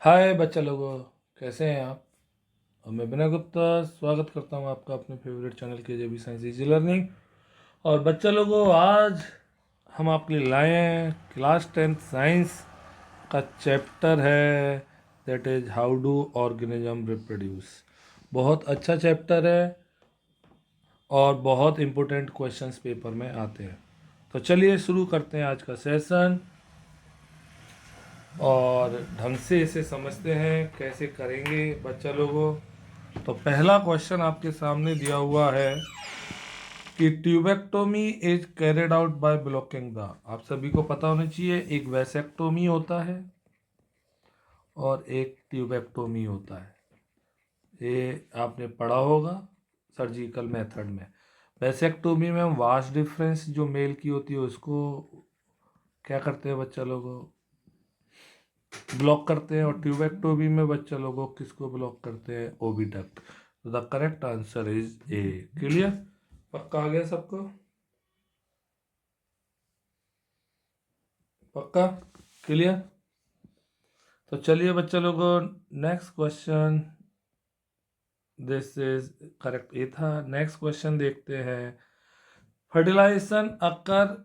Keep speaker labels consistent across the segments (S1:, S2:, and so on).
S1: हाय बच्चा लोगों, कैसे हैं आप। और मैं विनय गुप्ता स्वागत करता हूं आपका अपने फेवरेट चैनल के J B science easy learning. और बच्चा लोगों, आज हम आपके लिए लाए हैं क्लास 10th साइंस का चैप्टर है, that is how do organism reproduce. बहुत अच्छा चैप्टर है और बहुत इम्पोर्टेंट क्वेश्चंस पेपर में आते हैं। तो चलिए शुरू करते हैं आज का सेशन और ढंग से इसे समझते हैं कैसे करेंगे बच्चा लोगों। तो पहला क्वेश्चन आपके सामने दिया हुआ है कि tubectomy is carried out by blocking the. आप सभी को पता होना चाहिए, एक वैसेक्टोमी होता है और एक ट्यूबेक्टोमी होता है। ये आपने पढ़ा होगा सर्जिकल मेथड में। वैसेक्टोमी में हम वास्ट डिफरेंस जो मेल की होती है उसको क्या करते हैं बच्चा लोगों, ब्लॉक करते हैं। और ट्यूबेक्टोमी में बच्चा लोगों किसको ब्लॉक करते हैं, ओविडक्ट। तो the correct answer is a. Clear, पक्का आ गया सबको, पक्का क्लियर। तो चलिए बच्चा लोगों, next question, this is correct A था। नेक्स्ट क्वेश्चन देखते हैं। Fertilisation occur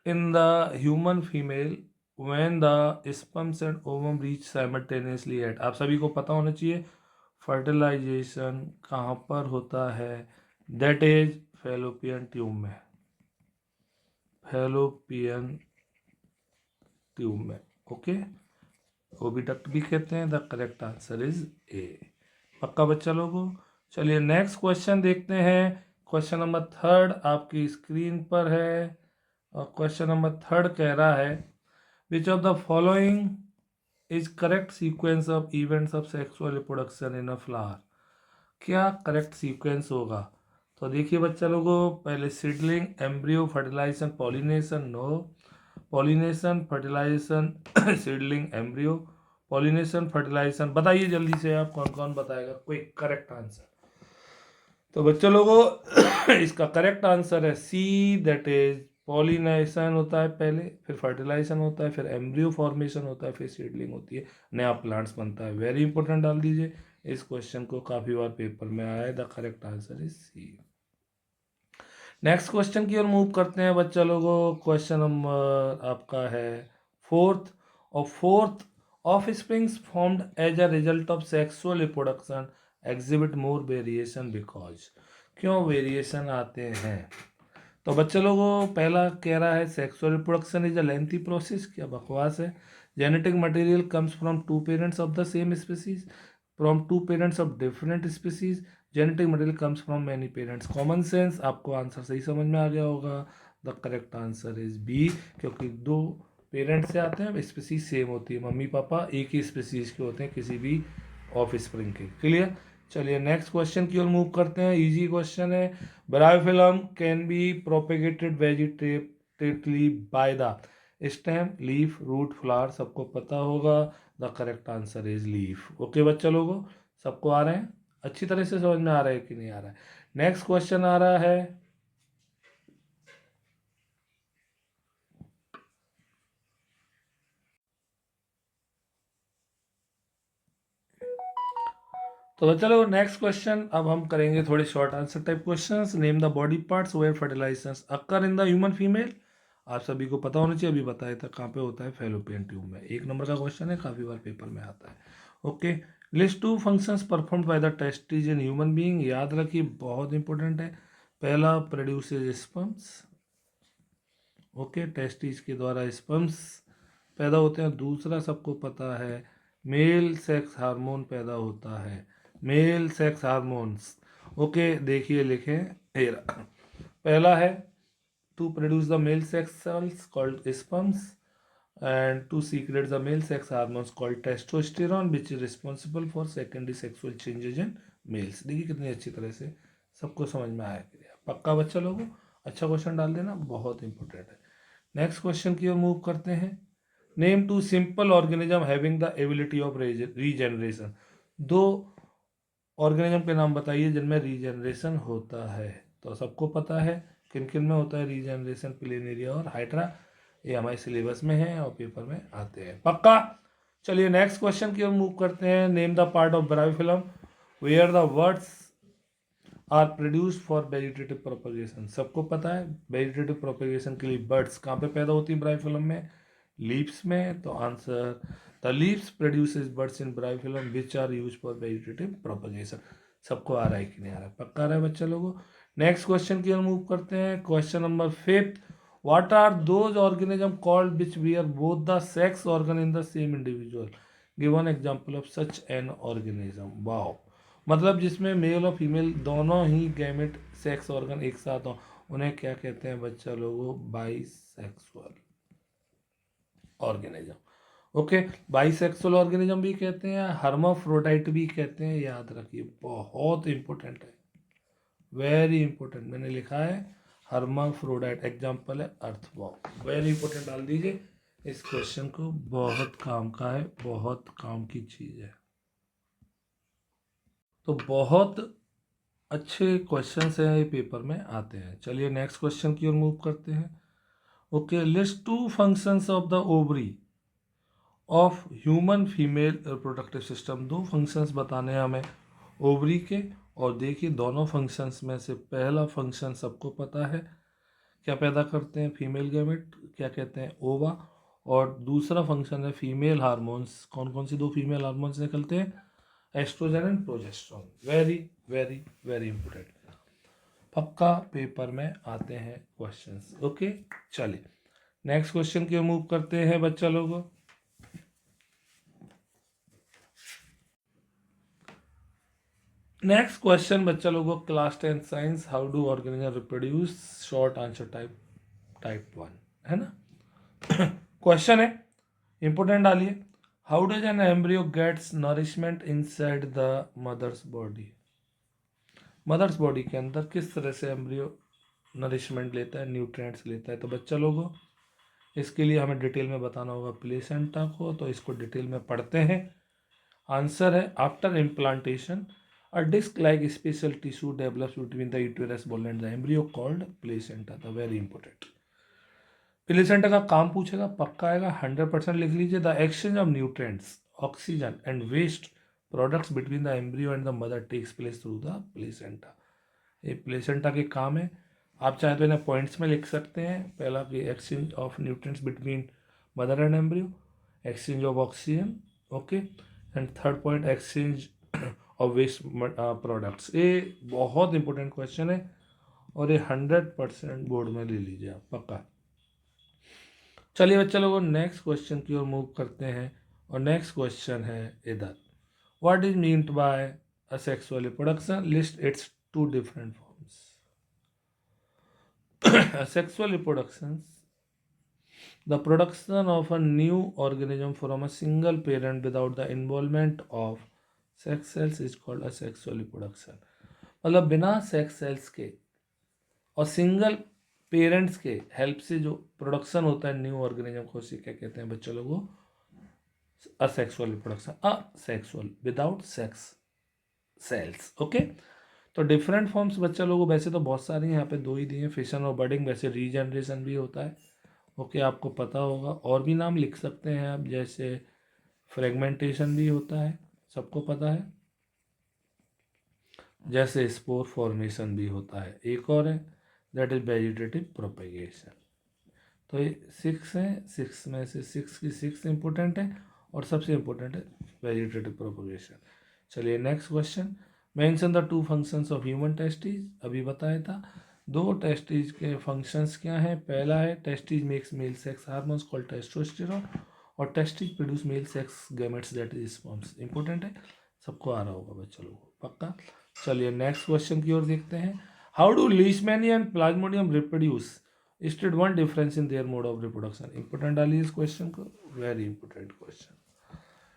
S1: in the human female when the sperms and ovum reach simultaneously at. आप सभी को पता होना चाहिए फर्टिलाइजेशन कहाँ पर होता है, दैट इज फैलोपियन ट्यूब में। फैलोपियन ट्यूब में, ओके। ओविडक्ट भी कहते हैं। The correct answer is a. पक्का बच्चा लोगों। चलिए नेक्स्ट क्वेश्चन देखते हैं। क्वेश्चन नंबर 3 आपकी स्क्रीन पर है और क्वेश्चन नंबर 3 कह रहा है which of the following is correct sequence of events of sexual reproduction in a flower. क्या करेक्ट सीक्वेंस होगा। तो देखिए बच्चा लोगों, पहले seedling, embryo, fertilisation, pollination. No, pollination, fertilisation, seedling, embryo, pollination, fertilisation. बताइए जल्दी से आप, कौन कौन बताएगा कोई करेक्ट आंसर। तो बच्चों लोगों इसका करेक्ट आंसर है सी, दैट इज पॉलिनेशन होता है पहले, फिर फर्टिलाइजेशन होता है, फिर एम्ब्रियो फॉर्मेशन होता है, फिर सीडलिंग होती है, नया प्लांट्स बनता है। वेरी इंपॉर्टेंट, डाल दीजिए इस क्वेश्चन को, काफी बार पेपर में आया है। The correct answer is C. Next question की ओर मूव करते हैं बच्चा लोगों। क्वेश्चन नंबर आपका है 4th। और 4th, offsprings formed as a result of sexual reproduction exhibit more variation because. क्यों वेरिएशन आते हैं। तो बच्चे लोगों, पहला कह रहा है sexual reproduction is a lengthy process. क्या बकवास है। Genetic material comes from two parents of the same species, from two parents of different species, genetic material comes from many parents. Common sense, आपको आंसर सही समझ में आ गया होगा। The correct answer is B, क्योंकि दो पेरेंट्स से आते हैं, स्पीसीज सेम होती है, मम्मी पापा एक ही स्पीसीज के होते हैं किसी भी ऑफ स्प्रिंग के। क्लियर। चलिए नेक्स्ट क्वेश्चन की ओर मूव करते हैं। इजी क्वेश्चन है। Bryophyllum can be propagated vegetatively by the stem, leaf, root, flower. सबको पता होगा। The correct answer is leaf. Okay बच्चा लोगों, सबको आ रहे हैं, अच्छी तरह से समझ में आ रहा है कि नहीं आ रहा है। नेक्स्ट क्वेश्चन आ रहा है। तो चलो नेक्स्ट क्वेश्चन अब हम करेंगे थोड़े short answer type questions. Name the body parts where fertilisations occur in the human female. आप सभी को पता होना चाहिए, अभी बताया था कहाँ पे होता है, फैलोपियन ट्यूब में। 1 नंबर का क्वेश्चन है, काफी बार पेपर में आता है। Okay, list 2 functions performed by the testis in human being. याद रखिए बहुत इंपॉर्टेंट है। पहला, प्रोड्यूसेस स्पर्म्स। ओके, टेस्टिस के द्वारा स्पर्म्स पैदा होते हैं। दूसरा, सबको पता है मेल सेक्स हार्मोन पैदा होता है, मेल सेक्स हार्मोन्स। ओके देखिए लिखें, पहला है to produce the male sex cells called sperms and to secrete the male sex hormones called testosterone which is responsible for secondary sexual changes in males। देखिए कितनी अच्छी तरह से सबको समझ में आया। पक्का बच्चा लोगों, अच्छा क्वेश्चन डाल देना, बहुत इंपॉर्टेंट है। नेक्स्ट क्वेश्चन की ओर मूव करते हैं। Name two simple organism having the ability of regeneration. दो ऑर्गेनिज्म के नाम बताइए जिनमें रीजनरेशन होता है। तो सबको पता है किन किन में होता है रीजनरेशन, प्लेनेरिया और हाइड्रा। ये हमारे सिलेबस में है और पेपर में आते हैं। पक्का। चलिए नेक्स्ट क्वेश्चन की ओर मूव करते हैं। Name the part of bryophyllum where the buds are produced for vegetative propagation. सबको पता है वेजिटेटिव प्रोपगेशन के लिए बर्ड्स कहाँ पे पैदा होती है ब्रायोफिलम में, लीव्स में। तो answer the leaves produces buds in bryophyllum which are use for vegetative propagation. सबको आ रहा है कि नहीं आ रहा है? पक्का आ रहा है बच्चा लोगों। नेक्स्ट क्वेश्चन की ओर मूव करते हैं। Question number 5, what are those organism called which bear both the sex organ in the same individual, give one example of such an organism. Wow, मतलब जिसमें मेल और फीमेल दोनों ही गैमेट सेक्स ऑर्गन एक साथ हो, उन्हें क्या कहते हैं बच्चा लोगों? Bisexual organism. Okay, bisexual organism भी कहते हैं, हर्माफ्रोडाइट भी कहते हैं। याद रखिए, बहुत इंपॉर्टेंट है, वेरी इंपॉर्टेंट। मैंने लिखा है हर्माफ्रोडाइट, एग्जाम्पल है अर्थवॉर्म। वेरी इंपॉर्टेंट डाल दीजिए इस क्वेश्चन को, बहुत काम का है, बहुत काम की चीज है। तो बहुत अच्छे क्वेश्चंस हैं ये पेपर में आते हैं। चलिए नेक्स्ट क्वेश्चन की ओर मूव करते हैं। Okay, list 2 functions of the ovary of human female reproductive system. 2 functions बताने हैं हमें ओवरी के, और देखिए दोनों फंक्शंस में से पहला फंक्शन सबको पता है, क्या पैदा करते हैं? फीमेल गैमेट, क्या कहते हैं? ओवा। और दूसरा फंक्शन है फीमेल हार्मोन्स। कौन कौन सी 2 फीमेल हार्मोन्स निकलते हैं? Oestrogen and progesterone. Very very very important, पक्का पेपर में आते हैं क्वेश्चंस। ओके, चलिए नेक्स्ट क्वेश्चन की ओर मूव करते हैं बच्चा लोगों। नेक्स्ट क्वेश्चन बच्चा लोगों, class 10 science, how do organism reproduce? Short answer type 1 है ना। क्वेश्चन है, इंपोर्टेंट डालिए। How does an embryo gets nourishment inside the mother's body? Mother's body के अंदर किस तरह से एम्ब्रियो नरिशमेंट लेता है, न्यूट्रिएंट्स लेता है? तो बच्चा लोगों, इसके लिए हमें डिटेल में बताना होगा प्लेसेंटा को, तो इसको डिटेल में पढ़ते हैं। आंसर है after implantation a disc like special tissue develops between the uterus wall and the embryo called placenta। the very important placenta का काम पूछेगा, पक्का आएगा, 100% लिख लीजिए। The exchange of nutrients, oxygen and waste products between the embryo and the mother takes place through the placenta. ये placenta के काम है। आप चाहे तो इन्हें पॉइंट्स में लिख सकते हैं। पहला कि exchange of nutrients between mother and embryo, exchange of oxygen, okay, and third point exchange of waste products. ये बहुत इंपॉर्टेंट क्वेश्चन है और ये 100% बोर्ड में ले लीजिए आप, पक्का। चलिए बच्चा लोगों, नेक्स्ट क्वेश्चन की ओर मूव करते हैं, और नेक्स्ट क्वेश्चन है इधर, what is meant bye asexual reproduction? List it's 2 different forms. Asexual reproduction, the production of a new organism from a single parent without the involvement of sex cells is called asexual reproduction। मतलब बिना sex cells के और single parents के help से जो production होता है new organism को, उसे क्या कहते हैं बच्चों लोगों? Asexual reproduction. Asexual without sex cells. Okay, तो डिफरेंट फॉर्म्स बच्चा लोगों वैसे तो बहुत सारी हैं, यहाँ पे 2 ही दिए हैं, फिशन और बडिंग। वैसे रीजनरेशन भी होता है, ओके, आपको पता होगा। और भी नाम लिख सकते हैं आप, जैसे फ्रेगमेंटेशन भी होता है, सबको पता है। जैसे स्पोर फॉर्मेशन भी होता है। एक और है, दैट इज वेजिटेटिव प्रोपेगेशन। तो ये 6 हैं, 6 में से 6 की 6 इंपॉर्टेंट है, और सबसे इंपॉर्टेंट है वेजिटेटिव प्रोपेगेशन। चलिए next question, mention the 2 functions of human testis. अभी बताया था 2 टेस्टिस के फंक्शंस क्या हैं। पहला है testis makes male sex hormones called testosterone, और testis produce male sex gametes that is sperms. Important है, सबको आ रहा होगा बच्चों लोगों को, पक्का। चलिए नेक्स्ट क्वेश्चन की ओर देखते हैं। How do Leishmania and Plasmodium reproduce? State 1 difference in their mode of reproduction. Important डालिए इस क्वेश्चन को, वेरी इंपॉर्टेंट क्वेश्चन।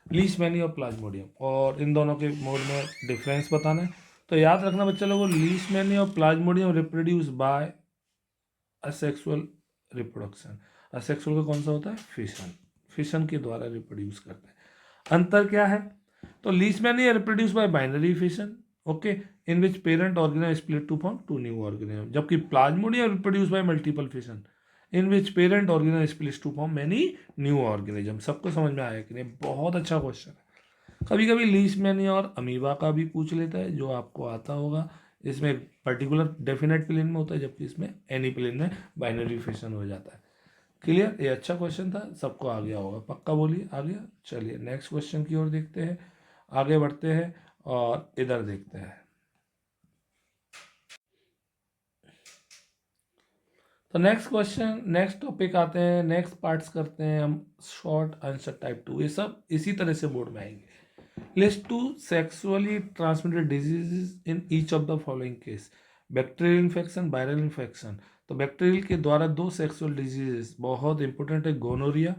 S1: लीशमैनिया और प्लाज्मोडियम, और इन दोनों के मोड में डिफरेंस बताना है। तो याद रखना बच्चा लोगों, लीशमैनिया और Plasmodium reproduce bye asexual reproduction. Asexual का कौन सा होता है? फिशन। फिशन के द्वारा रिप्रोड्यूस करते हैं। अंतर क्या है? तो Leishmania reproduce by binary fission, okay, in which parent organism split to form 2 new organism, जबकि Plasmodium reproduce by multiple fission, in which parent organism splits to form many new organism. सबको समझ में आया कि नहीं? बहुत अच्छा क्वेश्चन है। कभी कभी लीशमैनिया और अमीबा का भी पूछ लेता है, जो आपको आता होगा। इसमें पर्टिकुलर डेफिनेट प्लेन में होता है, जबकि इसमें एनी प्लेन में बाइनरी फिशन हो जाता है। क्लियर? ये अच्छा क्वेश्चन था, सबको आ गया होगा, पक्का बोलिए आ गया। चलिए नेक्स्ट क्वेश्चन की ओर देखते हैं, आगे बढ़ते हैं और इधर देखते हैं। तो नेक्स्ट क्वेश्चन, नेक्स्ट टॉपिक आते हैं, नेक्स्ट पार्ट्स करते हैं हम शॉर्ट आंसर टाइप 2। ये सब इसी तरह से बोर्ड में आएंगे। List two sexually transmitted diseases in each of the following case. Bacterial infection, viral infection. तो बैक्टीरियल के द्वारा दो सेक्सुअल डिजीजेस बहुत इंपॉर्टेंट है, गोनोरिया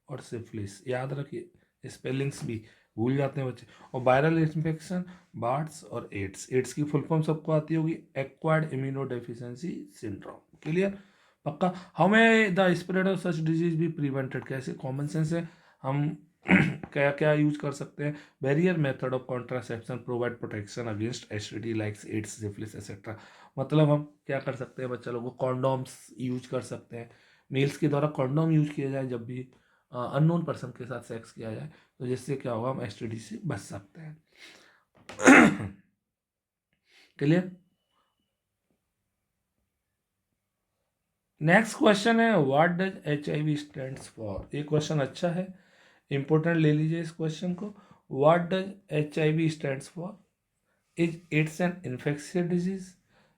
S1: और सिफिलिस। याद रखिए, स्पेलिंग्स भी भूल जाते हैं बच्चे। और वायरल इन्फेक्शन, बार्ड्स और एड्स। एड्स की फुल फॉर्म सबको आती होगी, एक्वायर्ड इम्यूनोडेफिशिएंसी सिंड्रोम। क्लियर? पक्का। How may the spread of such disease be prevented? कैसे? कॉमन सेंस है, हम क्या क्या यूज कर सकते हैं? Barrier method of contraception provide protection against STD like AIDS, syphilis etcetera. मतलब हम क्या कर सकते हैं बच्चा लोगों को? कॉन्डोम्स यूज कर सकते हैं। मेल्स के द्वारा कॉन्डोम यूज किया जाए जब भी अननोन पर्सन के साथ सेक्स किया जाए, तो जिससे क्या होगा, हम एसटीडी से बच सकते हैं। क्लियर? नेक्स्ट क्वेश्चन है, what does HIV stands for? ये क्वेश्चन अच्छा है, इंपॉर्टेंट, ले लीजिए इस क्वेश्चन को। What does HIV stands for? Is AIDS an infectious disease?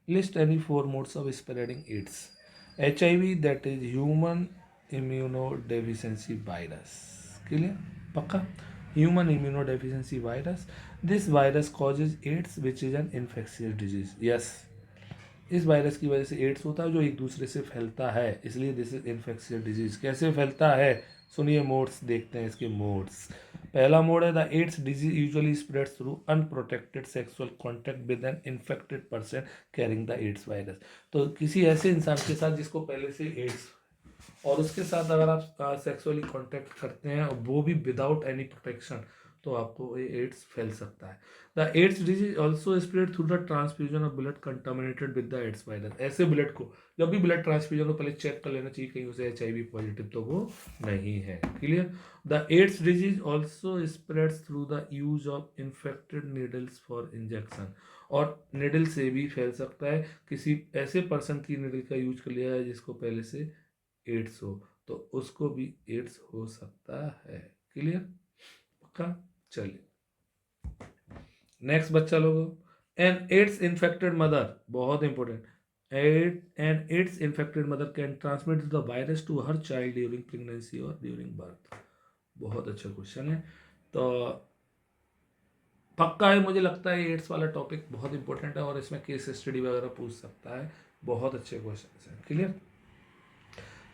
S1: List any four modes of spreading AIDS. HIV, that is human immunodeficiency virus. Clear? पक्का। Human immunodeficiency virus, this virus causes AIDS which is an infectious disease. Yes, इस virus की वजह से ads होता है, जो एक दूसरे से फैलता है, इसलिए दिस इज इन्फेक्शियस डिजीज। कैसे फैलता है? सुनिए, मोड्स देखते हैं इसके मोड्स। पहला मोड है, the AIDS disease usually spreads through unprotected sexual contact with an infected person carrying the AIDS virus. तो किसी ऐसे इंसान के साथ जिसको पहले से एड्स, और उसके साथ अगर आप सेक्सुअली कांटेक्ट करते हैं और वो भी विदाउट एनी प्रोटेक्शन, तो आपको ये एड्स फैल सकता है। The AIDS disease also spread through the transfusion of blood contaminated with the AIDS virus. ऐसे ब्लड को, जब भी ब्लड ट्रांसफ्यूजन हो, पहले चेक कर लेना चाहिए कहीं उसे HIV पॉजिटिव तो वो नहीं है। Clear? The AIDS disease also spreads through the use of infected needles for injection. और निडल से भी फैल सकता है, किसी ऐसे पर्सन की निडल का यूज कर लिया है जिसको पहले से एड्स हो, तो उसको भी एड्स हो सकता है। क्लियर? पक्का। चलिए नेक्स्ट बच्चा लोगों, एन एड्स इन्फेक्टेड मदर, बहुत important. An AIDS infected mother can transmit the virus to her child during pregnancy और ड्यूरिंग बर्थ। बहुत अच्छा क्वेश्चन है। तो पक्का है, मुझे लगता है एड्स वाला टॉपिक बहुत इंपॉर्टेंट है और इसमें केस स्टडी वगैरह पूछ सकता है। बहुत अच्छे क्वेश्चन हैं। क्लियर?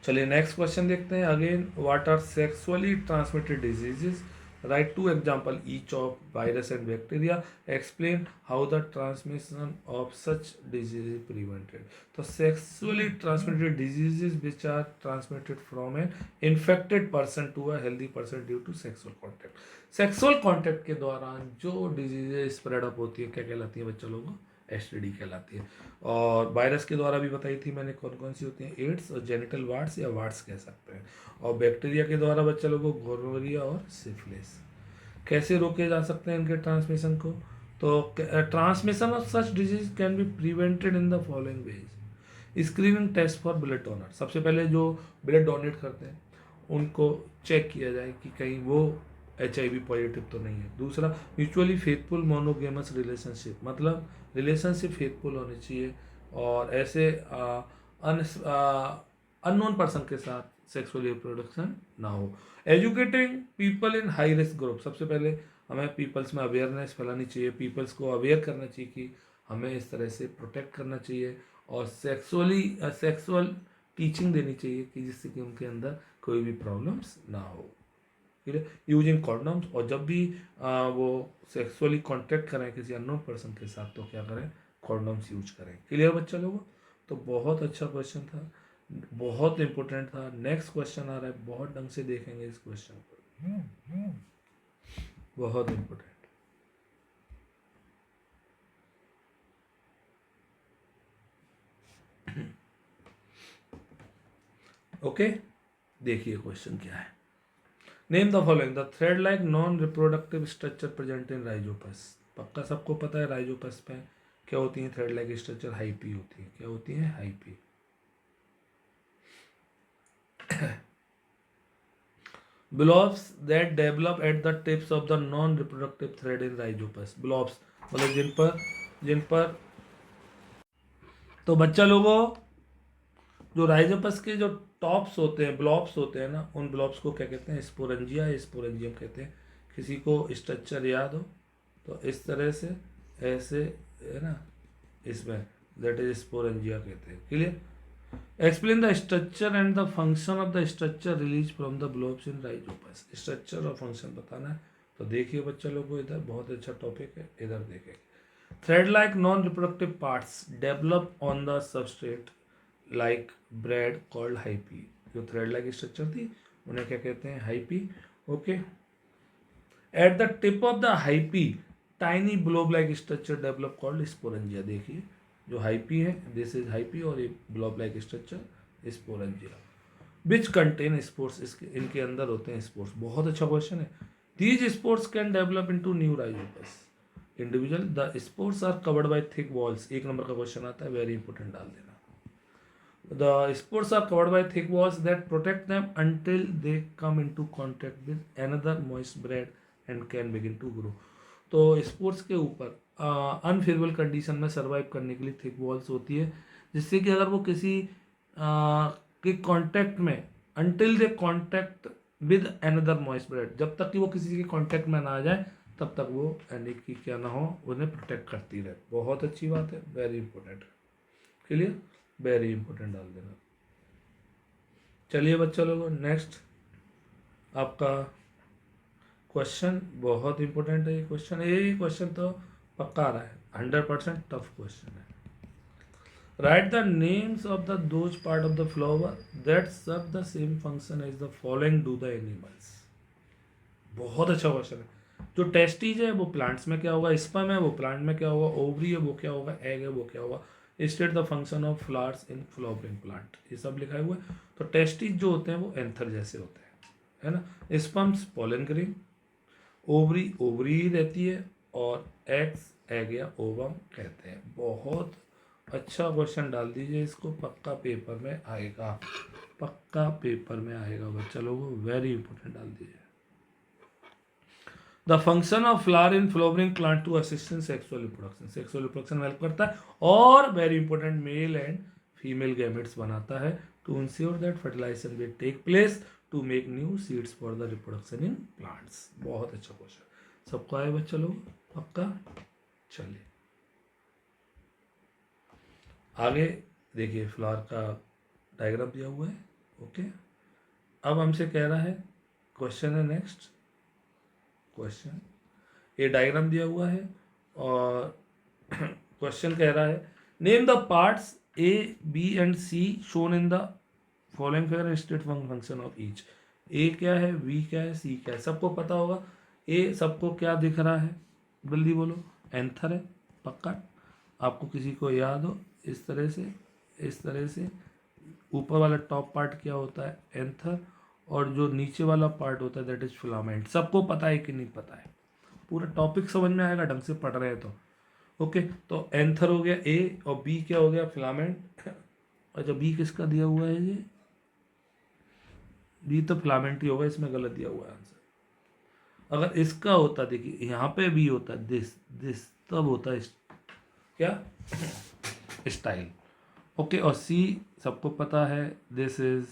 S1: चलिए नेक्स्ट क्वेश्चन देखते हैं। Again, what are sexually transmitted diseases? Write two example each of virus and bacteria, explain how the transmission of such disease is prevented. तो sexually transmitted diseases which are transmitted from an infected person to a healthy person due to sexual contact. Sexual contact के दौरान जो diseases spread up होती है, क्या कहलाती है बच्चों लोगों? एसटीडी कहलाती है। और वायरस के द्वारा भी बताई थी मैंने कौन कौन सी होती हैं, एड्स और जेनिटल वार्ड्स या वार्ड्स कह सकते हैं। और बैक्टीरिया के द्वारा बच्चा लोगों को गोनोरिया और सिफिलिस। कैसे रोके जा सकते हैं इनके ट्रांसमिशन को? तो transmission of such disease can be prevented in the following ways. Screening test for blood donor, सबसे पहले जो ब्लड डोनेट करते हैं उनको चेक किया जाए कि कहीं वो HIV पॉजिटिव तो नहीं है। दूसरा, म्यूचुअली फेथफुल मोनोगेमस रिलेशनशिप, मतलब रिलेशनशिप फेथफुल होनी चाहिए और ऐसे अननोन पर्सन के साथ सेक्सुअल रिप्रोडक्शन ना हो। Educating people in high risk group, सबसे पहले हमें पीपल्स में अवेयरनेस फैलानी चाहिए, पीपल्स को अवेयर करना चाहिए कि हमें इस तरह से प्रोटेक्ट करना चाहिए। और सेक्सुअल टीचिंग देनी चाहिए कि जिससे कि उनके अंदर कोई भी प्रॉब्लम्स ना हो। ठीक है? यूजिंग कॉन्डम्स, और जब भी वो सेक्सुअली कांटेक्ट करें किसी अननोन पर्सन के साथ तो क्या करें? कॉन्डम्स यूज करें। क्लियर बच्चा लोगों? तो बहुत अच्छा क्वेश्चन था, बहुत इंपॉर्टेंट था। नेक्स्ट क्वेश्चन आ रहा है, बहुत ढंग से देखेंगे इस क्वेश्चन को, बहुत इंपॉर्टेंट। ओके, देखिए क्वेश्चन क्या है। Name the following the thread like non reproductive structure present in Rhizopus. पक्का सबको पता है राइजोपस में क्या होती है थ्रेड लाइक स्ट्रक्चर, हाइपी होती है। क्या होती है? Hyphae. Blobs that develop at the tips of the non reproductive thread in Rhizopus. Blobs मतलब जिन पर तो बच्चा लोगों, जो राइजोपस के जो टॉप्स होते हैं, ब्लॉब्स होते हैं ना, उन ब्लॉब्स को क्या कहते हैं? स्पोरेंजिया या स्पोरेंजियम कहते हैं। किसी को स्ट्रक्चर याद हो तो इस तरह से ऐसे है ना, इसमें दैट इज स्पोरेंजिया कहते हैं। Clear? Explain the structure and the function of the structure release from the blobs in Rhizopus. Structure और फंक्शन बताना है। तो देखिए बच्चा लोगों, इधर बहुत अच्छा टॉपिक है, इधर देखें। Thread like non reproductive parts develop on the substrate like bread called hyphae. जो थ्रेड लाइक स्ट्रक्चर थी उन्हें क्या कहते हैं? Hyphae. Okay. At the tip of the hyphae tiny blob like structure develop called sporangia. देखिए जो hyphae है, this is hyphae, और ये blob like structure sporangia which contain spores. इसके इनके अंदर होते हैं स्पोर्स। बहुत अच्छा क्वेश्चन है। These spores can develop into new rhizopus individual. The spores are covered by thick walls. एक नंबर का क्वेश्चन आता है, वेरी इंपॉर्टेंट, डाल देना। The spores are covered by thick walls that protect them until they come into contact with another moist bread and can begin to grow. तो sports के ऊपर अनफेवरेबल कंडीशन में सर्वाइव करने के लिए थिक वॉल्स होती है, जिससे कि अगर वो किसी के कांटेक्ट में, until they contact with another moist bread, जब तक कि वो किसी के कांटेक्ट में ना आ जाए तब तक वो यानी कि क्या ना हो, उन्हें प्रोटेक्ट करती रहे। बहुत अच्छी बात है, very important. Clear? Very important डाल देना। चलिए बच्चा लोगों, नेक्स्ट आपका क्वेश्चन बहुत इंपॉर्टेंट है। ये क्वेश्चन तो पक्का आ रहा है, 100% टफ क्वेश्चन है। Write the names of the those part of the flower that serve the same function as the following do the animals. बहुत अच्छा क्वेश्चन है। जो टेस्टिज है वो प्लांट्स में क्या होगा, स्पर्म है वो प्लांट में क्या होगा, ओवरी है वो क्या होगा, एग है वो क्या होगा, state the function of flowers in flowering plant, ये सब लिखा हुआ है। तो टेस्टिज जो होते हैं वो एंथर जैसे होते हैं, है ना। Sperms pollen grain, ovary ovary ही रहती है, और एग्स एग या ओवम कहते हैं। बहुत अच्छा क्वेश्चन डाल दीजिए, इसको पक्का पेपर में आएगा, पक्का पेपर में आएगा बच्चा लोगों, वेरी इंपॉर्टेंट डाल दीजिए। The function of flower in flowering plant to assist in sexual reproduction. Sexual reproduction में हेल्प करता है, और very important male and female gametes बनाता है to ensure that fertilisation will take place to make new seeds for the reproduction in plants. बहुत अच्छा question, सबको आए बच्चा लोग पक्का। चलिए आगे देखिए, फ्लावर का डायग्राम दिया हुआ है। ओके, अब हमसे कह रहा है, क्वेश्चन है नेक्स्ट क्वेश्चन, ये डायग्राम दिया हुआ है और क्वेश्चन कह रहा है name the parts A B and C shown in the following figure and state function of each. A क्या है, बी क्या है, सी क्या है, सबको पता होगा। ए सबको क्या दिख रहा है, जल्दी बोलो, एंथर है पक्का। आपको किसी को याद हो, इस तरह से ऊपर वाला टॉप पार्ट क्या होता है, एंथर, और जो नीचे वाला पार्ट होता है दैट इज फिलामेंट। सबको पता है कि नहीं पता है? पूरा टॉपिक समझ में आएगा ढंग से पढ़ रहे हैं तो। ओके, तो एंथर हो गया ए, और बी क्या हो गया, फिलामेंट। अच्छा, बी किसका दिया हुआ है ये, बी तो फिलामेंट ही होगा, इसमें गलत दिया हुआ है आंसर। अगर इसका होता, देखिए यहाँ पे बी होता है दिस तब होता है क्या, स्टाइल। ओके, और सी सबको पता है, दिस इज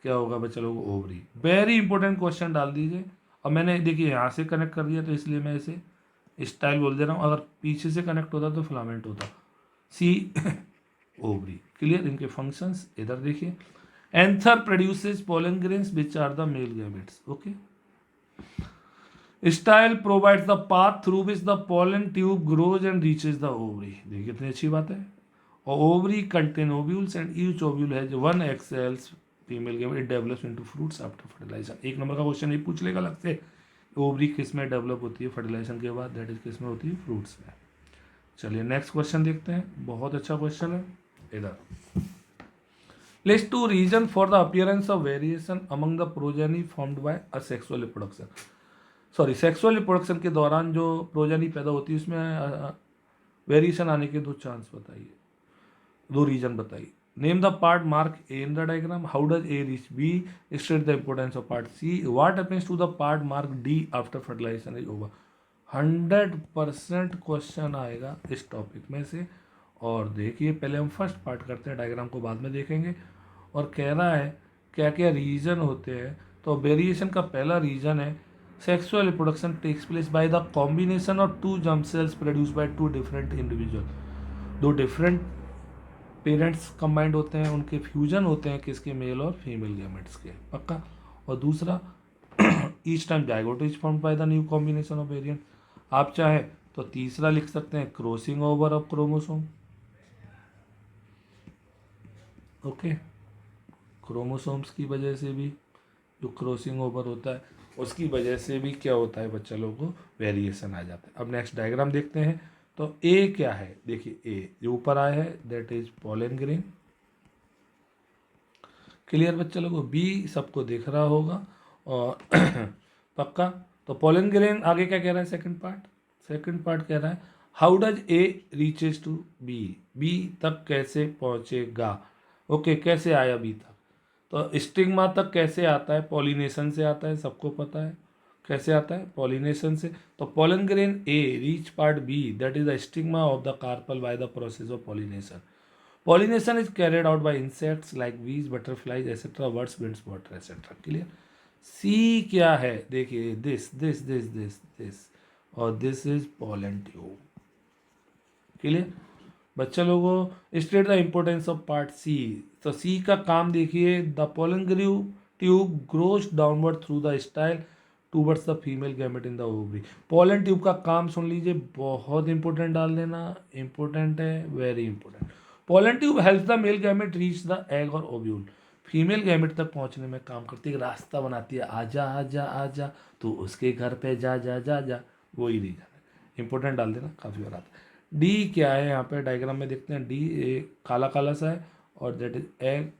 S1: क्या होगा बच्चा लोग, ओवरी। वेरी इंपॉर्टेंट क्वेश्चन डाल दीजिए। अब मैंने देखिए यहाँ से कनेक्ट कर दिया तो इसलिए मैं इसे स्टाइल बोल दे रहा हूँ, अगर पीछे से कनेक्ट होता तो फिलामेंट होता। C ovary. क्लियर? इनके फंक्शंस इधर देखिए। Anther produces pollen grains which are the male gametes. Okay, style provides the path through which the pollen tube grows and reaches the ovary. देखिए कितनी अच्छी बात है। और ovary contain ovules and each ovule has one egg cells female gamete, it develops into fruits after fertilisation. एक नंबर का question ये पूछ लेगा अलग से, ओवरी किस में डेवलप होती है फर्टिलाइजेशन के बाद, दैट इज किस में होती है, फ्रूट्स में। चलिए नेक्स्ट क्वेश्चन देखते हैं, बहुत अच्छा क्वेश्चन है। इधर list two reason for the appearance of variation among the progeny formed by a sexual reproduction. Sorry, sexual reproduction के दौरान जो प्रोजेनी पैदा होती है उसमें वेरिएशन आने के दो चांस बताइए, दो रीजन बताइए। Name the part mark A in the diagram, how does A reach B, state the importance of part C, what happens to the part mark D after fertilisation is over. 100% question आएगा इस topic में से। और देखिए, पहले हम first part करते हैं, डायग्राम को बाद में देखेंगे। और कह रहा है क्या क्या रीजन होते हैं। तो वेरिएशन का पहला रीजन है sexual reproduction takes place by the combination of two germ cells produce by two different individual. दो डिफरेंट पेरेंट्स कंबाइंड होते हैं, उनके फ्यूजन होते हैं किसके, मेल और फीमेल गैमेट्स के, पक्का। और दूसरा each time zygote is formed by the new combination of variant. आप चाहे तो तीसरा लिख सकते हैं crossing over of chromosome. Okay, chromosomes की वजह से भी जो क्रॉसिंग ओवर होता है उसकी वजह से भी क्या होता है बच्चा लोगों को, वेरिएशन आ जाता है। अब नेक्स्ट डायग्राम देखते हैं। तो ए क्या है, देखिए ए जो ऊपर आया है that is pollen grain. Clear बच्चा लोगों, बी सबको दिख रहा होगा और पक्का। तो पॉलन ग्रेन आगे क्या कह रहा है, सेकंड पार्ट कह रहा है how does A reaches to B, B तक कैसे पहुंचेगा। ओके, कैसे आया बी तक, तो स्टिग्मा तक कैसे आता है, पॉलिनेशन से आता है, सबको पता है कैसे आता है, पॉलिनेशन से। तो pollen grain A reach part B that is the stigma of the carpel by the process of pollination. Pollination is carried out by insects like bees, butterflies etcetera, birds, winds, water etcetera. Clear. C क्या है, देखिए this this this this this और this is pollen tube. Clear बच्चा लोगों, state the importance of part C. तो C का काम देखिए, the pollen tube grows downward through the style towards the female gamete in the ovary. Pollen tube का काम सुन लीजिए, बहुत इंपॉर्टेंट डाल देना, इंपॉर्टेंट है, very important. Pollen tube helps the male gamete reach the egg और ओव्यूल। फीमेल गैमेट तक पहुंचने में काम करती है, रास्ता बनाती है, आजा आजा आजा तो उसके घर पे जा जा जा जा, वही रीजन है, इंपॉर्टेंट डाल देना, काफ़ी बार आता है। डी क्या है, यहाँ पे डायग्राम में देखते हैं, डी एक काला काला सा है और दैट इज एग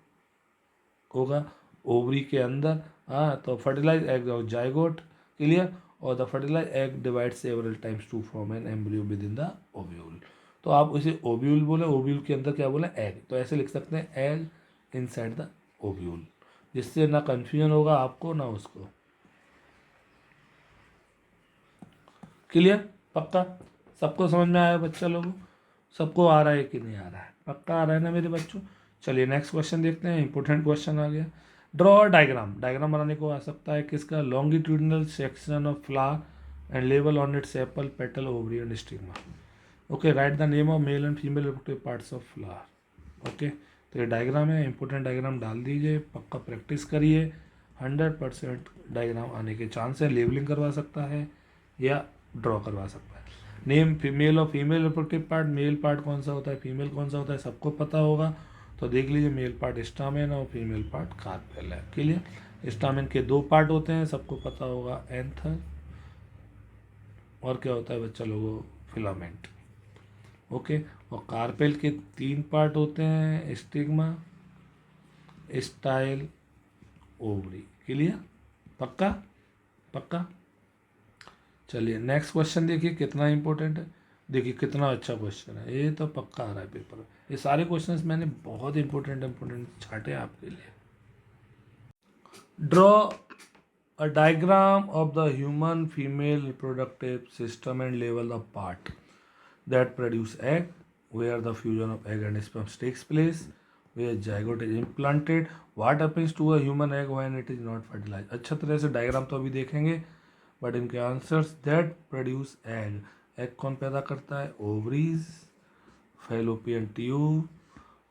S1: होगा ओवरी के अंदर। हाँ, तो फर्टिलाइज एग और जाइगोट। क्लियर। और the fertilise egg divide several times to form an embryo within the ovule. तो आप उसे ओव्यूल बोले, ओव्यूल के अंदर क्या बोले, एग, तो ऐसे लिख सकते हैं एग इनसाइड द ओव्यूल, जिससे ना कंफ्यूजन होगा आपको ना उसको। क्लियर, पक्का, सबको समझ में आया बच्चा लोगों, सबको आ रहा है कि नहीं आ रहा है, पक्का आ रहा है ना मेरे बच्चों। चलिए नेक्स्ट क्वेश्चन देखते हैं, इंपॉर्टेंट क्वेश्चन आ गया। ड्रॉ डायग्राम, डायग्राम बनाने को आ सकता है किसका, longitudinal section of flower and label on it's Apple, petal, ovary and stigma. Okay, right the name of male and female reproductive parts of flower. Okay, तो ये diagram है, important diagram डाल दीजिए, पक्का प्रैक्टिस करिए। 100% डायग्राम आने के chance है, लेबलिंग करवा सकता है या ड्रॉ करवा सकता है। नेम फीमेल और female reproductive part, male part कौन सा होता है, फीमेल कौन सा होता है, सबको पता होगा। तो देख लीजिए, मेल पार्ट स्टामेन और फीमेल पार्ट कार्पेल है। क्लियर। स्टामेन के दो पार्ट होते हैं, सबको पता होगा, एंथर और क्या होता है बच्चा लोगों, फिलामेंट। ओके, और कार्पेल के 3 पार्ट होते हैं, स्टिग्मा, स्टाइल, ओवरी। क्लियर, पक्का पक्का। चलिए नेक्स्ट क्वेश्चन देखिए कितना इंपॉर्टेंट है, देखिए कितना अच्छा क्वेश्चन है, ये तो पक्का आ रहा है पेपर में। ये सारे क्वेश्चंस मैंने बहुत इंपॉर्टेंट छाटे हैं आपके लिए। Draw a diagram of the human female reproductive system and level the part that produce egg, where the fusion of egg and sperm takes place, where zygote is implanted, what happens to a human egg when it is not fertilized। अच्छा तरह से diagram तो अभी देखेंगे, but इनके answers, that produce egg, egg कौन पैदा करता है, ovaries, fallopian tube,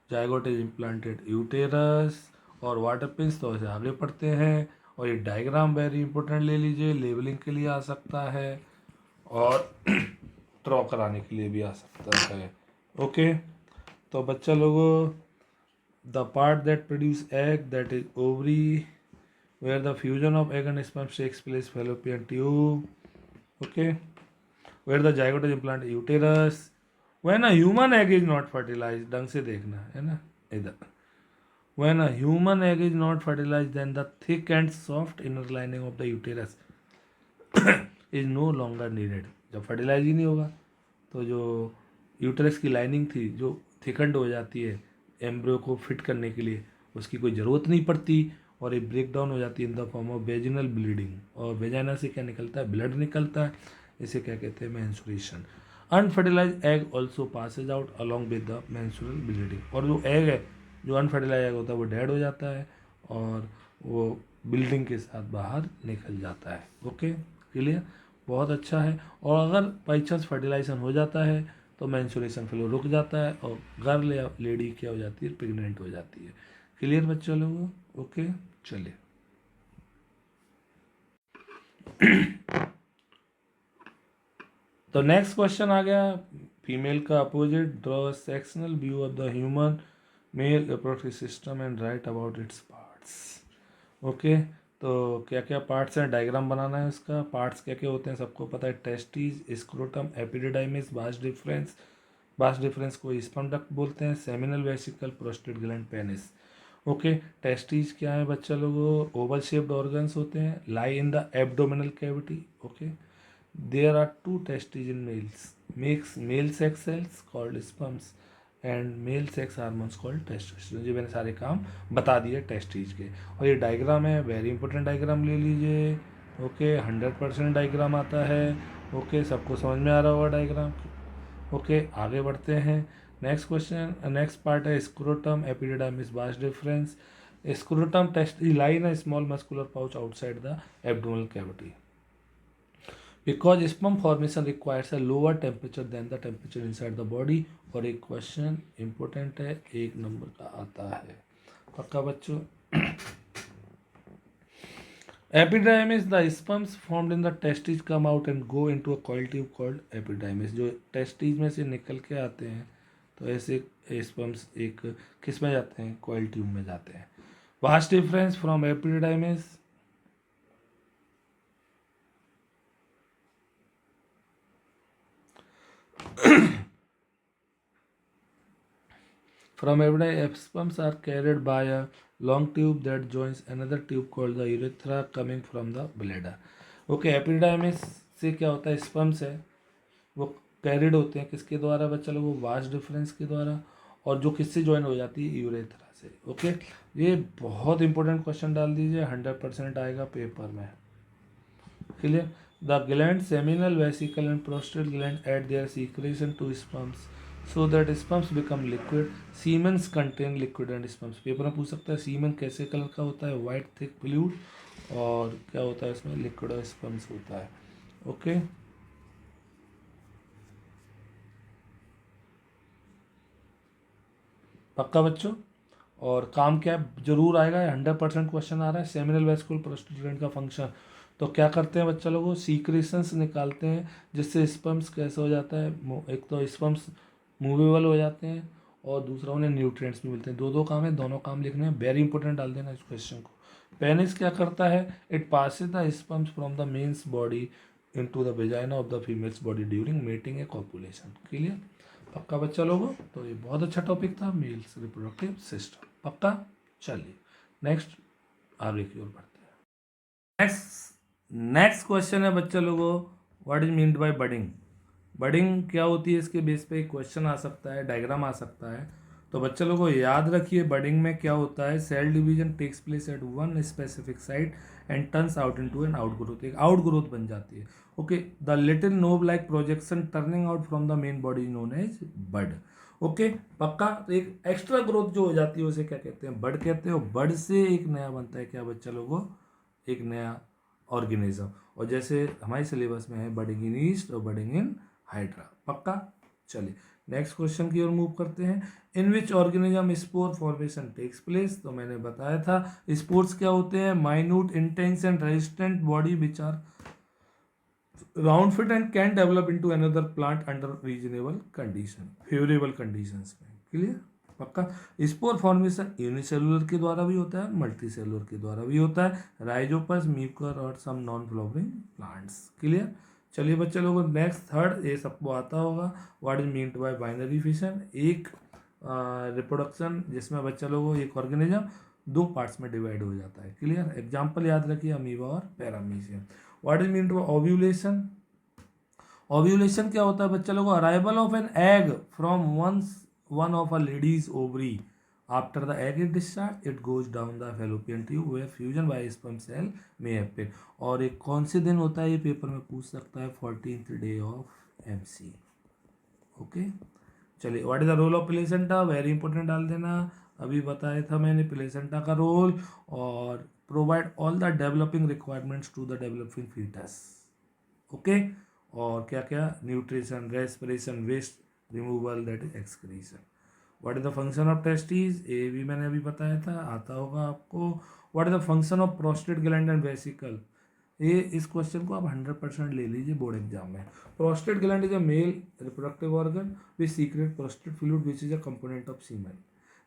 S1: zygote is implanted uterus, और वाटर पिंस, तो ऐसे आगे पढ़ते हैं। और ये डायग्राम वेरी इंपॉर्टेंट ले लीजिए, लेबलिंग के लिए आ सकता है और ड्रॉ कराने के लिए भी आ सकता है। ओके, तो बच्चा लोगों, the part that produce egg that is ovary, where the fusion of egg and sperm takes place, Fallopian tube. Okay, where the zygote is implant uterus, when a human egg is not fertilise, ढंग से देखना है ना इधर, When a human egg is not fertilized, then the thick and soft inner lining of the uterus is no longer needed. जब fertilise ही नहीं होगा तो जो यूटरस की लाइनिंग थी जो थिकंड हो जाती है एम्ब्रियो को फिट करने के लिए, उसकी कोई ज़रूरत नहीं पड़ती और ये ब्रेक डाउन हो जाती है in the form of vaginal bleeding. और वेजाइना से क्या निकलता है? ब्लड निकलता है। इसे क्या कहते हैं? Menstruation. Unfertilise egg also passes out along with the menstrual bleeding. और जो एग है, जो अनफर्टिलाइज एग होता है, वो डेड हो जाता है और वो ब्लीडिंग के साथ बाहर निकल जाता है। Okay, clear? बहुत अच्छा है। और अगर बाई चांस फर्टिलाइजेशन हो जाता है तो मेंस्ट्रुएशन फ्लो रुक जाता है और गर्ल या लेडी क्या हो जाती है? प्रेग्नेंट हो जाती है। क्लियर बच्चों लोगों? ओके, चलिए। तो नेक्स्ट क्वेश्चन आ गया फीमेल का opposite. Draw sectional view of the human male reproductive system and right about its parts. Okay, तो क्या क्या पार्ट्स हैं, डायग्राम बनाना है उसका। पार्ट्स क्या क्या होते हैं सबको पता है। Testis, scrotum, epididymis, vas deferens. Vas deferens को स्पर्म डक्ट बोलते हैं। Seminal vesicle, prostate gland, penis. Okay, testis क्या है बच्चा लोगों? ओवल शेप्ड ऑर्गन्स होते हैं, lie in the abdominal cavity. Okay, there are two testis in males, makes male sex cells called sperms and male sex hormones called testosterone. जी मैंने सारे काम बता दिए टेस्टिज के। और ये डायग्राम है, वेरी इंपॉर्टेंट डायग्राम ले लीजिए। ओके, 100% डायग्राम आता है। ओके, सबको समझ में आ रहा होगा डायग्राम। ओके, आगे बढ़ते हैं। नेक्स्ट क्वेश्चन, नेक्स्ट पार्ट है scrotum, epididymis, vas deferens. Scrotum testes lie in a small muscular pouch outside the abdominal cavity because sperm formation requires a lower temperature than the temperature inside the body। और एक question important है, 1 number का आता है, पक्का बच्चों। Epididymis, the sperms formed in the testis come out and go into a coil tube called epididymis. जो testis में से निकल के आते हैं तो ऐसे स्पर्म्स एक किस में जाते हैं? कॉइल ट्यूब में जाते हैं। Vas deferens from epididymis, from epididymis, sperms are carried by a long tube that joins another tube called the urethra coming from the bladder। Okay, epididymis से क्या होता है? स्पर्म्स है वो कैरिड होते हैं किसके द्वारा बच्चा लोग? वो वास डिफरेंस के द्वारा। और जो किससे ज्वाइन हो जाती है? यूरेथ्रा से। ओके, ये बहुत इंपॉर्टेंट क्वेश्चन डाल दीजिए, 100% आएगा पेपर में। Clear? The gland, seminal vesicle and prostate gland at their secretion to sperms so that sperms become liquid। Semens contain liquid and sperms। Paper में पूछ सकता है सीमेन कैसे कलर का होता है? White thick fluid. और क्या होता है इसमें? लिक्विड और स्पर्म्स होता है। ओके, पक्का बच्चों? और काम क्या जरूर आएगा, 100% क्वेश्चन आ रहा है। सेमिनल वेस्कुलर प्रोस्टेट ग्लैंड का फंक्शन। तो क्या करते हैं बच्चा लोगों? सीक्रेशंस निकालते हैं जिससे स्पर्म्स कैसे हो जाता है? एक तो स्पर्म्स मूवेबल हो जाते हैं और दूसरा उन्हें न्यूट्रिएंट्स भी मिलते हैं। दो काम है, दोनों काम लिखने हैं, वेरी इंपॉर्टेंट डाल देना इस क्वेश्चन को। पेनिस क्या करता है? It passes the sperms from the men's body into the vagina of the female's body during mating a copulation. Clear? पक्का बच्चा लोगों? तो ये बहुत अच्छा टॉपिक था, मेल्स रिप्रोडक्टिव सिस्टम। पक्का? चलिए नेक्स्ट आगे की ओर बढ़ते हैं। नेक्स्ट क्वेश्चन है बच्चा लोगों, what is meant bye budding. Budding क्या होती है? इसके बेस पे क्वेश्चन आ सकता है, डायग्राम आ सकता है। तो बच्चे लोगों याद रखिए बडिंग में क्या होता है? Cell division takes place at one specific site and turns out into an out growth. एक आउट ग्रोथ बन जाती है। Okay, the little knob like projection turning out from the main body known as bud. Okay, पक्का? तो एक extra growth जो हो जाती है उसे क्या कहते हैं? बड कहते हैं। और बड से एक नया बनता है क्या बच्चा लोगों? एक नया ऑर्गेनिज्म। और जैसे हमारे सिलेबस में है बडिंग इन ईस्ट और बडिंग इन हाइड्रा। पक्का? चलिए नेक्स्ट क्वेश्चन की ओर मूव करते हैं। In which organism spore formation takes place. तो मैंने बताया था स्पोर्स क्या होते हैं? Minute intense and resistant body which are round fit and can develop into another plant under reasonable condition, favourable conditions में। क्लियर? पक्का? स्पोर फॉर्मेशन यूनिसेलुलर के द्वारा भी होता है, मल्टी सेलुलर के द्वारा भी होता है, राइजोपस, म्यूकर और some non flowering plants. Clear? चलिए बच्चे लोगों नेक्स्ट थर्ड, ये सबको आता होगा, what is meant by binary fission. एक रिप्रोडक्शन जिसमें बच्चा लोगों एक ऑर्गेनिज्म 2 पार्ट्स में डिवाइड हो जाता है। क्लियर? एग्जाम्पल याद रखिए, अमीबा और paramecium. What is mean to ovulation? Ovulation क्या होता है बच्चा लोगों? Arrival of an egg from one of a ladies ovary. After the egg is discharged, it goes down the fallopian tube where fusion by sperm cell may happen. और एक कौन से दिन होता है, ये पेपर में पूछ सकता है, 14th day of MC। Okay, चलिए, what is the role of placenta? Very important डाल देना, अभी बताया था मैंने प्लेसेंटा का रोल। और provide all the developing requirements to the developing foetus. Okay, और क्या क्या? Nutrition, respiration, waste removal, that is excretion. What is the function of testis? ये भी मैंने अभी बताया था, आता होगा आपको। What is the function of prostate gland and vesicle? ये इस क्वेश्चन को आप 100% ले लीजिए बोर्ड एग्जाम में। Prostate gland is a male reproductive organ which secrete prostate fluid which is a component of semen.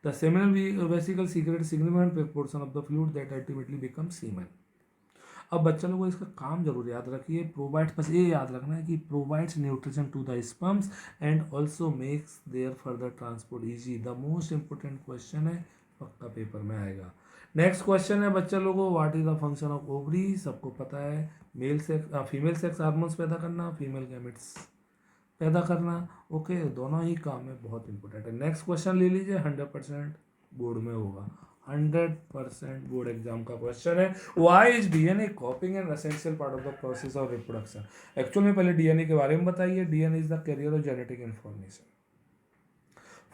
S1: The seminal vesicle secrete significant proportion of the fluid that ultimately become semen. अब बच्चा लोगों को इसका काम जरूर याद रखिए, प्रोवाइड्स, बस ये याद रखना है कि provides nutrition to the sperms and also makes their further transport easy. The most important question है, पक्का पेपर में आएगा। नेक्स्ट क्वेश्चन है बच्चा लोगों, what is the function of ovary? सबको पता है, male sex female sex hormones पैदा करना, फीमेल गैमेट्स पैदा करना। ओके, दोनों ही काम है, बहुत इंपॉर्टेंट है। नेक्स्ट क्वेश्चन ले लीजिए, 100% बोर्ड में होगा, 100% बोर्ड एग्जाम का क्वेश्चन है। Why is DNA copying an essential part of the process of reproduction? Actual में पहले डीएनए के बारे में बताइए। DNA is the carrier of genetic information.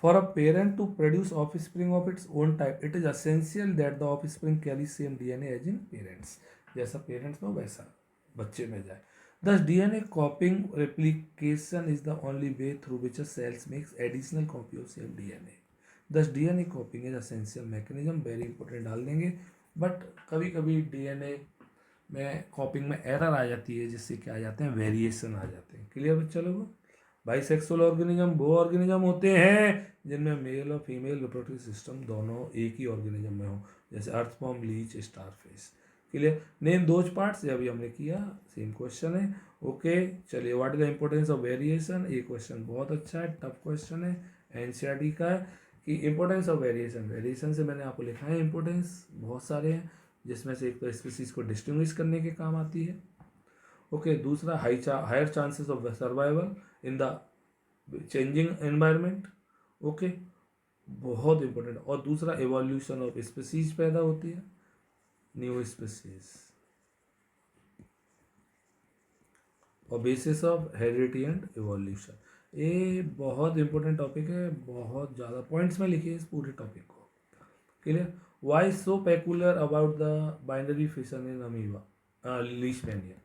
S1: For a parent to produce offspring of its own type, it is essential that the offspring carry same DNA as in parents. जैसा parents में वैसा बच्चे में जाए। Thus, DNA copying replication is the only way through which a cells makes additional copy of same DNA. Thus, DNA copying is essential mechanism, very important डाल देंगे। But कभी कभी DNA में कॉपिंग में एरर आ जाती है, जिससे क्या आ जाते हैं, वेरिएशन आ जाते हैं। क्लियर बच्चा लोगों? बाइसेक्सुअल ऑर्गेनिज्म वो ऑर्गेनिज्म होते हैं जिनमें मेल और फीमेल रिप्रोडक्टिव सिस्टम दोनों एक ही ऑर्गेनिज्म में हो, जैसे earthworm, leech, starfish. Clear? Name those parts, ये अभी हमने किया, सेम क्वेश्चन है। ओके, चलिए, what is the importance of variation? ये क्वेश्चन बहुत अच्छा है, टफ क्वेश्चन है, एनसीईआरटी का है, कि इंपॉर्टेंस ऑफ वेरिएशन। वेरिएशन से मैंने आपको लिखा है इंपॉर्टेंस बहुत सारे हैं, जिसमें से एक तो स्पीसीज को डिस्टिंग्विश करने के काम आती है। ओके, दूसरा higher chances of survival in the changing environment. Okay, बहुत इंपॉर्टेंट। और दूसरा एवोल्यूशन ऑफ स्पीसीज पैदा होती है, न्यू स्पीसीज। और basis of heredity and evolution, ये बहुत इंपॉर्टेंट टॉपिक है, बहुत ज़्यादा पॉइंट्स में लिखिए इस पूरे टॉपिक को। Clear? Why so peculiar about the binary fission in amoeba? Leishmania.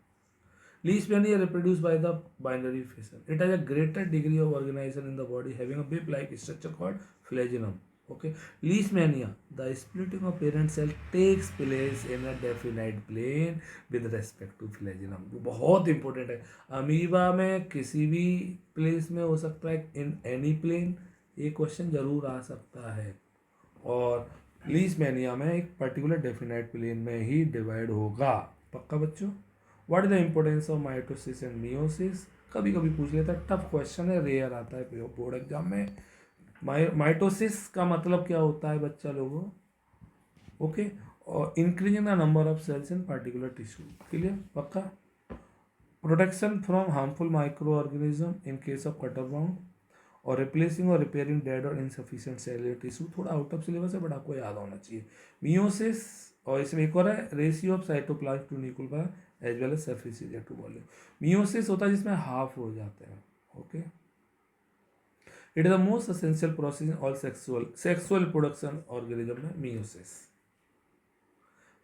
S1: Leishmania reproduced by the binary fission. It has a greater degree of organization in the body, having a bib-like structure called flagellum. Okay, Leishmania, the splitting of parent cell takes place in a definite plane with respect to flagellum. वो बहुत important है। Amoeba में किसी भी place में हो सकता है, इन एनी प्लेन, ये क्वेश्चन जरूर आ सकता है। और लीशमैनिया में एक पर्टिकुलर डेफिनाइट प्लेन में ही डिवाइड होगा, पक्का बच्चों? What is the importance of mitosis and meiosis? कभी कभी पूछ लेता है, टफ क्वेश्चन है, रेयर आता है बोर्ड एग्जाम में। माइटोसिस का मतलब क्या होता है बच्चा लोगों? ओके, और increasing the number of cells in particular tissue. Clear? पक्का? Protection from harmful micro organism in case of cut or wound, और रिप्लेसिंग और रिपेयरिंग डेड और इनसफिशिएंट सेलुलर टिश्यू। थोड़ा आउट ऑफ सिलेबस है, बट आपको याद होना चाहिए। मियोसिस, और इसमें एक और है, ratio of cytoplasm to nuclear as well as surface area to volume. Meiosis होता है जिसमें हाफ हो जाते हैं। Okay, it is the most essential process in all sexual production organism में meiosis.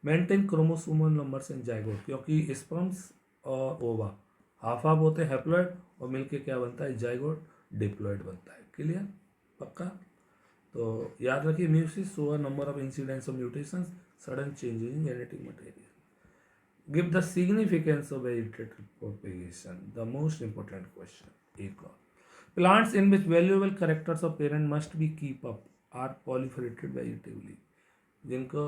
S1: Maintain chromosomal numbers in zygote, क्योंकि sperms और ova half half होते हैं, हैप्लॉइड, और मिलके क्या बनता है, जाइगोट, डिप्लॉइड बनता है। क्लियर? पक्का? तो याद रखिए, meiosis show a number of incidents of mutations, sudden changes in genetic material. Give the significance of vegetative propagation, the most important question. एक और, plants in which valuable characters of parent must be keep up are proliferated vegetatively. जिनको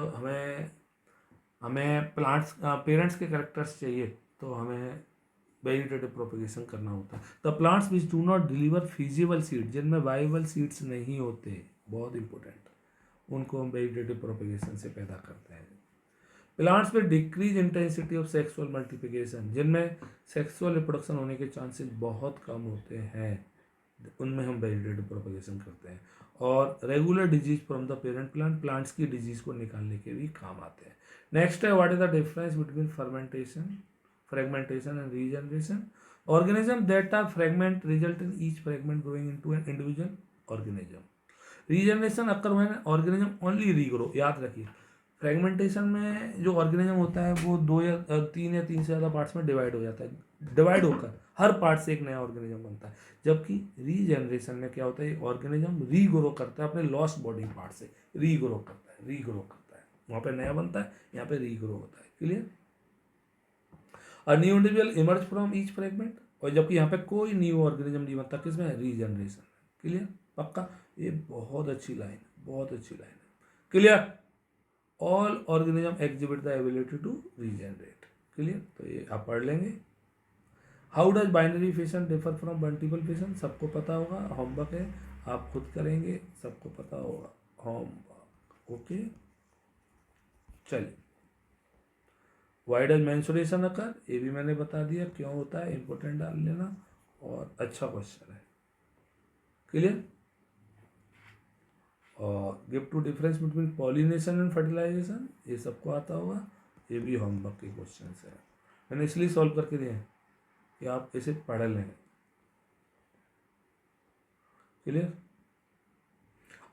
S1: हमें plants parents के characters चाहिए, तो हमें vegetative propagation करना होता है। The plants which do not deliver feasible seed, जिनमें वाइबल सीड्स नहीं होते, बहुत इंपॉर्टेंट, उनको हम वेजिटेटिव प्रोपेगेशन से पैदा करते हैं। प्लांट्स में decrease intensity of sexual multiplication, जिनमें सेक्सुअल रिप्रोडक्शन होने के चांसेस बहुत कम होते हैं, उनमें हम वेजिटेटिव प्रोपेगेशन करते हैं। और regular disease from the parent plant, plants की डिजीज को निकालने के भी काम आते हैं। नेक्स्ट है what is the difference between fragmentation and regeneration. Organism that are fragment result in each fragment growing into an individual organism. Regeneration occur when organism only regrow, याद रखिए फ्रेगमेंटेशन में जो ऑर्गेनिज्म होता है वो 2 या 3 से ज़्यादा पार्ट्स में डिवाइड हो जाता है, डिवाइड होकर हर पार्ट से एक नया ऑर्गेनिज्म बनता है। जबकि रीजनरेशन में क्या होता है, ऑर्गेनिज्म रीग्रो करता है अपने लॉस्ट बॉडी पार्ट से, रीग्रो करता है, वहाँ पे नया बनता है, यहाँ पे रीग्रो होता है। Clear. A new individual emerge from each fragment, और जबकि यहाँ पे कोई न्यू ऑर्गेनिज्म नहीं बनता, किसमें, रीजनरेशन। क्लियर, पक्का, ये बहुत अच्छी लाइन है, बहुत अच्छी लाइन है। Clear. All organism exhibit the ability to regenerate. Clear, तो ये आप पढ़ लेंगे। How does binary fission differ from multiple fission, सबको पता होगा, होमवर्क है, आप खुद करेंगे, सबको पता होगा होमवर्क। ओके, चलिए। वाई डज मेंस्ट्रुएशन अकर, ये भी मैंने बता दिया क्यों होता है, इंपॉर्टेंट डाल लेना, और अच्छा क्वेश्चन है। क्लियर। और give two difference between pollination and fertilization, ये सबको आता होगा, ये भी होमवर्क के क्वेश्चन है, मैंने इसलिए सॉल्व करके दिए हैं कि आप इसे पढ़ लें। क्लियर।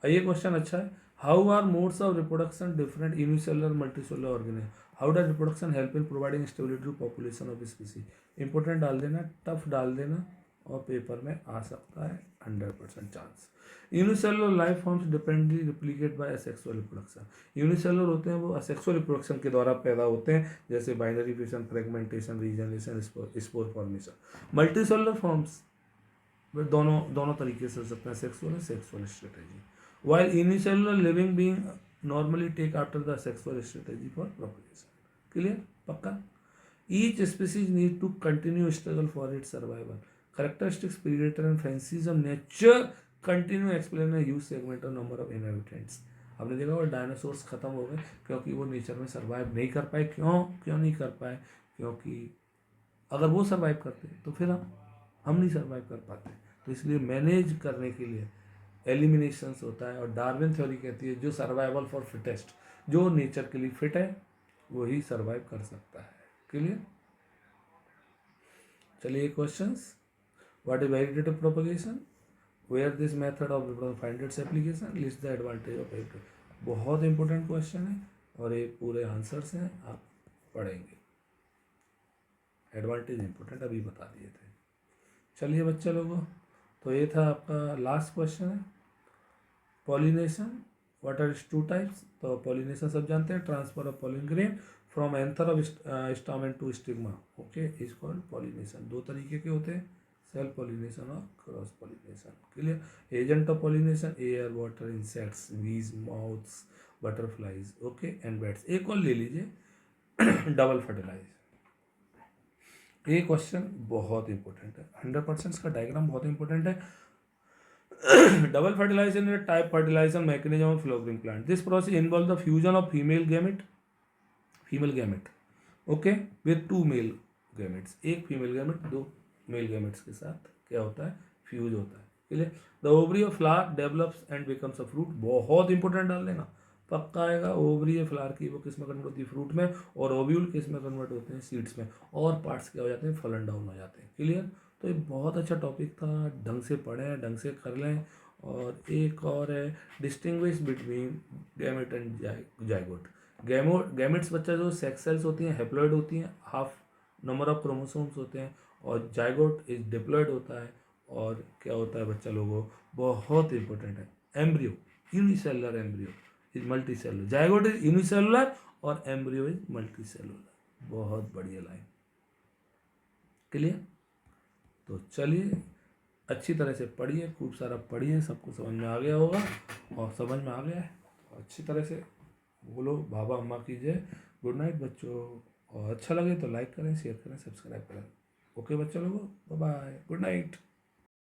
S1: ये क्वेश्चन अच्छा है। How are modes of reproduction different unicellular multicellular organism, how does reproduction help in providing stability to population of species. Important डाल देना, टफ डाल देना, और पेपर में आ सकता है 100% chance. Unicellular life forms dependently replicate by asexual reproduction, unicellular होते हैं वो असेक्सुअल रिप्रोडक्शन के द्वारा पैदा होते हैं, जैसे binary fission, fragmentation, regeneration, spore formation. Multicellular forms दोनों तरीके से हो सकते हैं, सेक्सुअल और sexual strategy, while unicellular living being normally take after the sexual strategy for propagation. Clear? पक्का। Each species need to continue struggle for its survival. Characteristics, predator and fancies of nature continue explain a huge segment of number of inhabitants. आपने देखा वो dinosaurs खत्म हो गए क्योंकि वो nature में सर्वाइव नहीं कर पाए। क्यों नहीं कर पाए? क्योंकि अगर वो सर्वाइव करते तो फिर हम नहीं सर्वाइव कर पाते। तो इसलिए मैनेज करने के लिए एलिमिनेशंस होता है, और डार्विन थ्योरी कहती है जो सर्वाइवल फॉर फिटेस्ट, जो नेचर के लिए फिट है वही सर्वाइव कर सकता है। क्लियर। चलिए questions. What is vegetative propagation, where this method of find its application, list the advantage of vegetative. बहुत इंपॉर्टेंट क्वेश्चन है और ये पूरे आंसर्स हैं, आप पढ़ेंगे। एडवांटेज इंपॉर्टेंट अभी बता दिए थे। चलिए बच्चे लोगों, तो ये था आपका लास्ट क्वेश्चन है। Pollination, what are two types, तो पॉलिनेशन सब जानते हैं, transfer of pollen grain from anther of stamen to stigma, okay, is called pollination. दो तरीके के होते हैं, सेल्फ पॉलिनेशन और cross pollination. Clear. Agent of pollination, air, water, insects, bees, moths, butterflies, okay, and bats. एक और ले लीजिए डबल फर्टिलाइज। ये क्वेश्चन बहुत इंपॉर्टेंट है, 100% का डायग्राम बहुत इंपॉर्टेंट है। Double fertilization is a type fertilization mechanism of flowering plant. This process involves the fusion of female gamete, okay, with two male gametes. एक फीमेल गैमेट दो male gametes के साथ क्या होता है, फ्यूज होता है। Clear. The ovary of flower develops and becomes a fruit, बहुत इंपॉर्टेंट डाल लेना, पक्का आएगा। ओवरी है फ्लावर की, वो किस में कन्वर्ट होती है, फ्रूट में, और ओव्यूल किस में कन्वर्ट होते हैं, सीड्स में, और पार्ट्स क्या हो जाते हैं, फलन डाउन हो जाते हैं। क्लियर। तो ये बहुत अच्छा टॉपिक था, ढंग से पढ़ें, ढंग से कर लें। और एक और है, distinguish between gamete and zygote. Gametes बच्चा जो सेक्स सेल्स होती हैं, हेप्लॉइड होती हैं, हाफ नंबर ऑफ क्रोमोसोम्स होते हैं, और जाइगोट इज डिप्लॉइड होता है। और क्या होता है बच्चा लोगों, बहुत इंपॉर्टेंट है, embryo, unicellular embryo is multi cellular, zygote is unicellular और एम्ब्रियो इज मल्टी सेलुलर। बहुत बढ़िया लाइन। क्लियर। तो चलिए अच्छी तरह से पढ़िए, खूब सारा पढ़िए, सबको समझ में आ गया होगा, और समझ में आ गया है तो अच्छी तरह से बोलो बाबा अम्मा कीजिए। गुड नाइट बच्चों, और अच्छा लगे तो लाइक करें, शेयर करें, सब्सक्राइब करें। ओके बच्चों लोगों, बाय बाय, गुड नाइट।